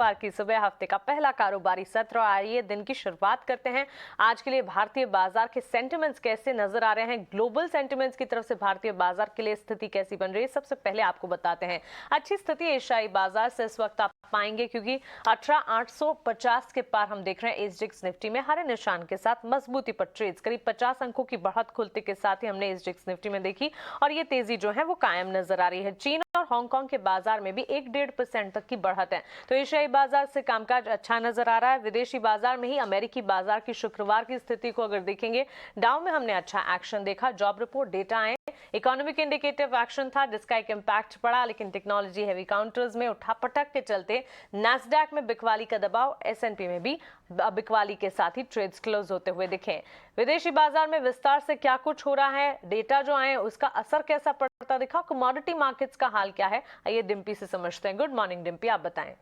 शुक्रवार की सुबह हफ्ते का पहला कारोबारी सत्र। और आइए दिन की शुरुआत करते हैं। आज के लिए भारतीय बाजार के सेंटिमेंट्स कैसे नजर आ रहे हैं, ग्लोबल सेंटिमेंट्स की तरफ से भारतीय बाजार के लिए स्थिति कैसी बन रही है, सबसे पहले आपको बताते हैं। अच्छी स्थिति एशियाई बाजार से इस वक्त आप पाएंगे, क्योंकि 18,850 के पार हम देख रहे हैं। एसजीएक्स निफ्टी में हरे निशान के साथ मजबूती पर ट्रेड्स, करीब 50 अंकों की बढ़त खुलते के साथ ही हमने एसजीएक्स निफ्टी में देखी और ये तेजी जो है वो कायम नजर आ रही है। चीन और हांगकांग के बाजार में भी 1-1.5% तक की बढ़त है। तो एशियाई बाजार से कामकाज अच्छा नजर आ रहा है। विदेशी बाजार में ही अमेरिकी बाजार की शुक्रवार की स्थिति को अगर देखेंगे, डाउ में हमने अच्छा एक्शन देखा। जॉब रिपोर्ट डेटा आए, इकोनॉमिक इंडिकेटिव एक्शन था जिसका एक इंपैक्ट पड़ा, लेकिन टेक्नोलॉजी हैवी काउंटर्स में उठापटक के चलते नैस्डैक में बिकवाली का दबाव, एसएनपी में भी बिकवाली के साथ ही ट्रेड्स क्लोज होते हुए दिखे। विदेशी बाजार में विस्तार से क्या कुछ हो रहा है, डेटा जो आए उसका असर कैसा पड़ता दिखा, कमोडिटी मार्केट्स का हाल क्या है, आइए डिम्पी से समझते हैं। गुड मॉर्निंग डिम्पी, आप बताएं।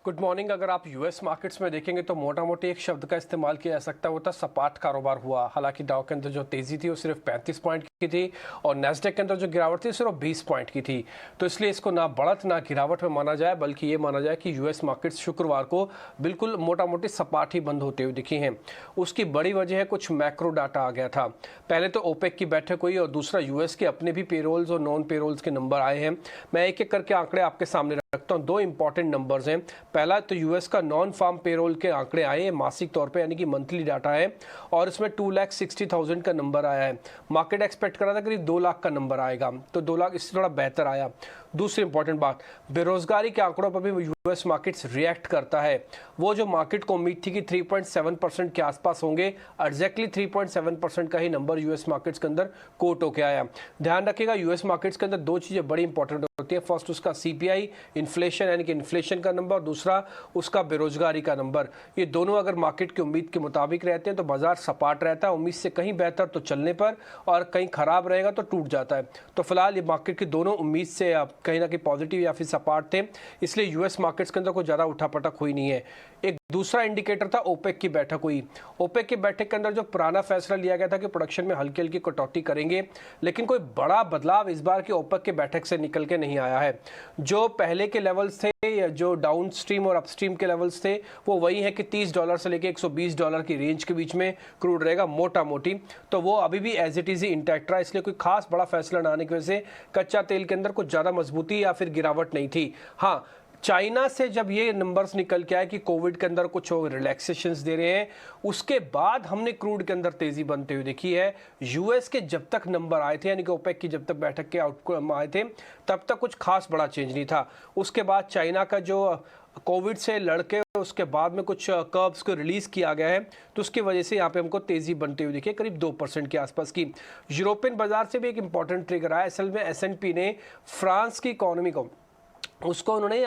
Good morning. अगर आप यूएस मार्केट्स में देखेंगे तो मोटा मोटी एक शब्द का इस्तेमाल किया जा सकता है, वो था सपाट कारोबार हुआ। हालांकि डाउ के अंदर जो तेजी थी वो सिर्फ 35 पॉइंट की थी और नेस्डैक के अंदर जो गिरावट थी सिर्फ 20 पॉइंट की थी। तो इसलिए इसको ना बढ़त ना गिरावट में माना जाए, बल्कि ये माना जाए कि यूएस मार्केट्स शुक्रवार को बिल्कुल मोटा मोटी सपाट ही बंद होते हुए दिखी हैं। उसकी बड़ी वजह है कुछ मैक्रो डाटा आ गया था। पहले तो ओपेक की बैठक हुई और दूसरा यूएस के अपने भी पेरोल्स और नॉन पेरोल्स के नंबर आए हैं। मैं एक एक करके आंकड़े आपके सामने रखता हूँ। दो इंपॉर्टेंट नंबर्स हैं। पहला तो यूएस का नॉन फार्म पेरोल के आंकड़े आए हैं मासिक तौर पे, यानी कि मंथली डाटा है और इसमें 2,60,000 का नंबर आया है। मार्केट एक्सपेक्ट कर रहा था करीब 2 लाख का नंबर आएगा, तो 2 लाख इससे थोड़ा बेहतर आया। दूसरी इंपॉर्टेंट बात, बेरोजगारी के आंकड़ों पर भी यूएस मार्केट्स रिएक्ट करता है। वो जो मार्केट को उम्मीद थी कि 3.7% के आसपास होंगे, एग्जैक्टली 3.7% का ही नंबर यूएस मार्केट्स के अंदर कोट होके आया। ध्यान रखिएगा, यूएस मार्केट्स के अंदर दो चीजें बड़ी इंपॉर्टेंट होती है। फर्स्ट उसका सीपीआई इन्फ्लेशन यानी कि इन्फ्लेशन का नंबर, दूसरा उसका बेरोजगारी का नंबर। ये दोनों अगर मार्केट की उम्मीद के मुताबिक रहते हैं तो बाजार सपाट रहता है, उम्मीद से कहीं बेहतर तो चलने पर और कहीं खराब रहेगा तो टूट जाता है। तो फिलहाल ये मार्केट की दोनों उम्मीद से कहीं ना कहीं पॉजिटिव या फिर सपाट थे, इसलिए यूएस मार्केट्स के अंदर कोई ज़्यादा उठापटक हुई नहीं है। एक दूसरा इंडिकेटर था, ओपेक की बैठक हुई। ओपेक की बैठक के अंदर जो पुराना फैसला लिया गया था कि प्रोडक्शन में हल्की हल्की कटौती करेंगे, लेकिन कोई बड़ा बदलाव इस बार की ओपेक की बैठक से निकल के नहीं आया है। जो पहले के लेवल्स थे, जो डाउन स्ट्रीम और अपस्ट्रीम के लेवल्स थे, वो वही है कि $30 से लेके $120 की रेंज के बीच में क्रूड रहेगा मोटा मोटी। तो वो अभी भी एज इट इज ही इंटैक्ट रहा, इसलिए कोई खास बड़ा फैसला ना आने की वजह से कच्चा तेल के अंदर कुछ ज़्यादा मजबूती या फिर गिरावट नहीं थी। हाँ, चाइना से जब ये नंबर्स निकल के आए कि कोविड के अंदर कुछ रिलैक्सेशंस दे रहे हैं, उसके बाद हमने क्रूड के अंदर तेजी बनते हुए देखी है। यूएस के जब तक नंबर आए थे, यानी कि ओपेक की जब तक बैठक के आउटकम आए थे, तब तक कुछ खास बड़ा चेंज नहीं था। उसके बाद चाइना का जो कोविड से लड़के उसके बाद में कुछ कर्व्स को रिलीज किया गया है, तो उसकी वजह से यहाँ पे हमको तेजी बनते हुए दिखी, करीब 2% के आसपास की। यूरोपियन बाजार से भी एक इंपॉर्टेंट ट्रिगर आया। असल में एसएनपी ने फ्रांस की इकोनॉमी को उसको उन्होंने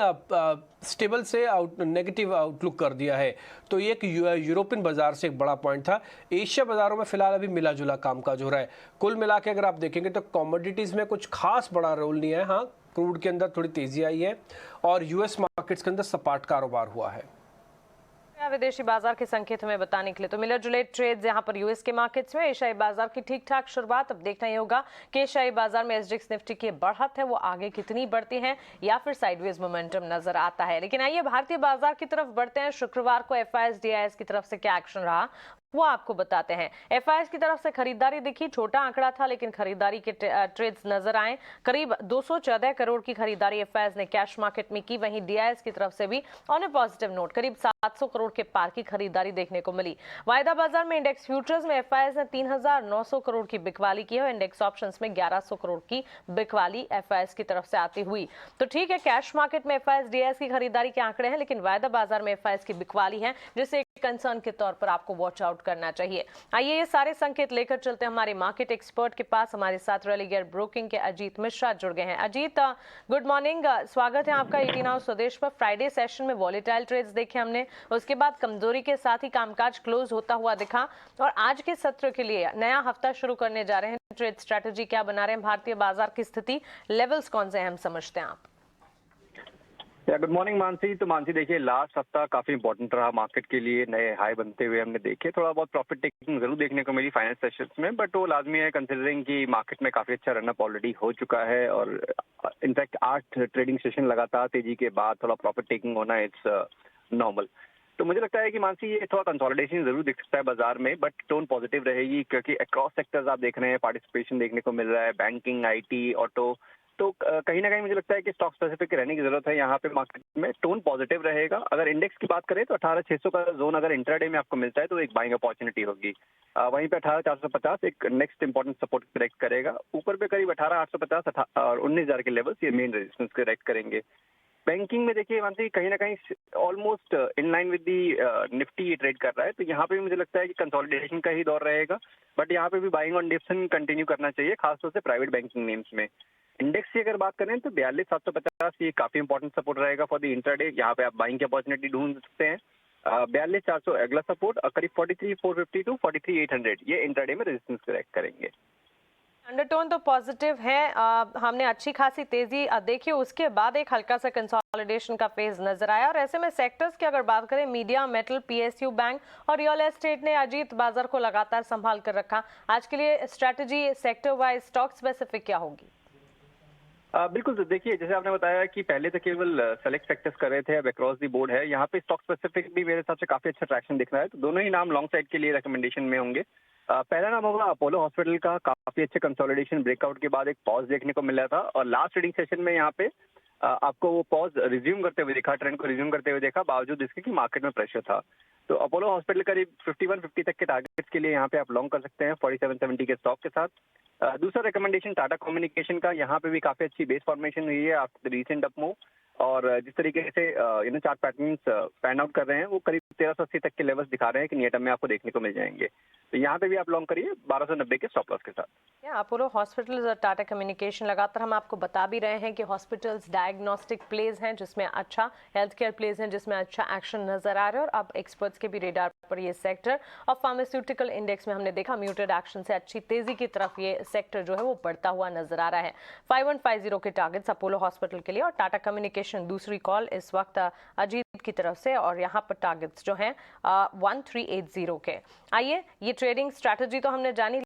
स्टेबल से नेगेटिव आउटलुक कर दिया है। तो ये एक यूरोपियन बाजार से एक बड़ा पॉइंट था। एशिया बाजारों में फिलहाल अभी मिला जुला कामकाज हो रहा है। कुल मिला के अगर आप देखेंगे तो कमोडिटीज़ में कुछ खास बड़ा रोल नहीं है। हाँ, क्रूड के अंदर थोड़ी तेजी आई है और यूएस मार्केट्स के अंदर सपाट कारोबार हुआ है। विदेशी बाजार के संकेत हमें बताने के लिए तो मिलर जुले ट्रेड्स यहाँ पर यूएस के मार्केट्स में। एशियाई बाजार की ठीक ठाक शुरुआत। अब देखना ही होगा कि एशियाई बाजार में एसजीएक्स निफ्टी की बढ़त है वो आगे कितनी बढ़ती है या फिर साइडवेज मोमेंटम नजर आता है। लेकिन आइए भारतीय बाजार की तरफ बढ़ते हैं। शुक्रवार को एफआईएस डीआईएस की तरफ से क्या एक्शन रहा वो आपको बताते हैं। एफआईएस की तरफ से खरीदारी दिखी, छोटा आंकड़ा था लेकिन खरीदारी के ट्रेड्स नजर आए। करीब 214 करोड़ की खरीदारी एफआईएस ने कैश मार्केट में की। वहीं डीआईएस की तरफ से भी ऑन ए पॉजिटिव नोट करीब 700 करोड़ के पार की खरीदारी देखने को मिली। वायदा बाजार में इंडेक्स फ्यूचर्स में एफआईएस ने 3,900 करोड़ की बिकवाली की है। इंडेक्स ऑप्शंस में 1100 करोड़ की बिकवाली एफआईएस की तरफ से आती हुई। तो ठीक है, कैश मार्केट में एफआईएस डीआईएस की खरीदारी के आंकड़े हैं, लेकिन वायदा बाजार में एफआईएस की बिकवाली है, जिसे कंसर्न के तौर पर आपको वॉच आउट करना चाहिए। आइए ये सारे संकेत लेकर चलते हैं हमारे मार्केट एक्सपर्ट के पास। हमारे साथ रेलिगेयर ब्रोकिंग के अजीत मिश्रा जुड़ गए हैं। अजीत, गुड मॉर्निंग, स्वागत है आपका 18 आवर्स स्वदेश पर। फ्राइडे सेशन में वॉलेटाइल ट्रेड्स देखे हमने, उसके बाद कमजोरी के साथ ही कामकाज क्लोज होता हुआ दिखा और आज के सत्र के लिए नया हफ्ता शुरू करने जा रहे हैं। ट्रेड स्ट्रेटेजी क्या बना रहे हैं, भारतीय बाजार की स्थिति, लेवल्स कौन से हैं हम समझते हैं आप? Good morning Mansi. तो मानसी देखिए, लास्ट हफ्ता काफी इंपॉर्टेंट रहा मार्केट के लिए। नए हाई बनते हुए हमने देखे, थोड़ा बहुत प्रॉफिट टेकिंग जरूर देखने को मिली फाइनेंस सेशंस में, बट वो लाजमी है कंसिडरिंग कि मार्केट में काफी अच्छा रनअप ऑलरेडी हो चुका है। और इनफैक्ट 8 ट्रेडिंग सेशन लगातार तेजी के बाद थोड़ा प्रॉफिट टेकिंग होना इट्स नॉर्मल। तो मुझे लगता है कि मानसी ये थोड़ा कंसोलिडेशन जरूर दिख सकता है बाजार में, बट टोन पॉजिटिव रहेगी क्योंकि अक्रॉस सेक्टर्स आप देख रहे हैं पार्टिसिपेशन देखने को मिल रहा है, बैंकिंग, आईटी, ऑटो। तो कहीं ना कहीं मुझे लगता है कि स्टॉक स्पेसिफिक रहने की जरूरत है यहाँ पे। मार्केट में टोन पॉजिटिव रहेगा। अगर इंडेक्स की बात करें तो 18,600 का जोन अगर इंट्राडे में आपको मिलता है तो एक बाइंग अपॉर्चुनिटी होगी। वहीं पे 18,450 एक नेक्स्ट इंपॉर्टेंट सपोर्ट करेक्ट करेगा। ऊपर पे करीब 18,850 और 19,000 के लेवल्स ये मेन रेजिस्टेंस करेक्ट करेंगे। बैंकिंग में देखिए मानसी, कहीं ना कहीं almost in line with the Nifty ये ट्रेड कर रहा है, तो यहाँ पे भी मुझे लगता है कि कंसोलिडेशन का ही दौर रहेगा। बट यहाँ पे भी बाइंग ऑन डिप्स कंटिन्यू करना चाहिए, खासतौर से प्राइवेट बैंकिंग नेम्स में। इंडेक्स की अगर बात करें तो 42,750 ये काफी इंपॉर्टेंट सपोर्ट रहेगा फॉर द इंट्राडे। यहाँ पे आप बाइंग की अपॉर्चुनिटी ढूंढ सकते हैं। 42,400 अगला सपोर्ट और करीब 43,450 टू 43,800 ये इंट्राडे में रेजिस्टेंस करेक्ट करेंगे। अंडरटोन तो पॉजिटिव है। हमने अच्छी खासी तेजी देखी, उसके बाद एक हल्का सा कंसोलिडेशन का फेज नजर आया। और ऐसे में सेक्टर्स की अगर बात करें, मीडिया, मेटल, पीएसयू बैंक और रियल एस्टेट ने अजीत बाजार को लगातार संभाल कर रखा। आज के लिए strategy sector wise stock specific क्या होगी? बिल्कुल। तो देखिए, जैसे आपने बताया कि पहले तो केवल सेलेक्ट सेक्टर्स कर रहे थे, अब अक्रॉस दी बोर्ड है। यहाँ पे स्टॉक स्पेसिफिक भी मेरे हिसाब से काफी अच्छा ट्रैक्शन दिख रहा है। तो दोनों ही नाम लॉन्ग साइड के लिए रिकमेंडेशन में होंगे। पहला नाम होगा अपोलो हॉस्पिटल का। काफी अच्छे कंसोलिडेशन ब्रेकआउट के बाद एक पॉज देखने को मिला था और लास्ट ट्रेडिंग सेशन में यहाँ पे आपको वो पॉज रिज्यूम करते हुए देखा, ट्रेंड को रिज्यूम करते हुए देखा, बावजूद इसके कि मार्केट में प्रेशर था। तो अपोलो हॉस्पिटल करीब 51-50 तक के टारगेट्स के लिए यहाँ पे आप लॉन्ग कर सकते हैं 4770 के स्टॉक के साथ। दूसरा रिकमेंडेशन टाटा कम्युनिकेशन का। यहाँ पे भी काफी अच्छी बेस फॉर्मेशन हुई है आफ्टर रीसेंट अप मूव। और जिस तरीके से चार्ट पैटर्न्स पैन आउट कर रहे हैं, वो करीब 1380 तक के लेवल्स दिखा रहे हैं कि नियर टर्म में आपको देखने को मिल जाएंगे। तो यहाँ पे भी आप लॉन्ग करिए 1290 के स्टॉप लॉस के साथ। अपोलो हॉस्पिटल्स और टाटा कम्युनिकेशन, लगातार हम आपको बता भी रहे हैं कि हॉस्पिटल्स डायग्नोस्टिक प्लेज हैं जिसमें अच्छा, हेल्थ केयर प्लेज हैं जिसमें अच्छा एक्शन नजर आ रहा है। और अब एक्सपर्ट्स के भी रेडार पर ये सेक्टर। और फार्मास्यूटिकल इंडेक्स में हमने देखा म्यूटेड एक्शन से अच्छी तेजी की तरफ ये सेक्टर जो है वो बढ़ता हुआ नजर आ रहा है। 5150 के टारगेट्स अपोलो हॉस्पिटल के लिए और टाटा कम्युनिकेशन दूसरी कॉल इस वक्त अजीत की तरफ से। और यहाँ पर टारगेट्स जो हैं 1380 के। आइए, ये ट्रेडिंग स्ट्रैटेजी तो हमने जानी।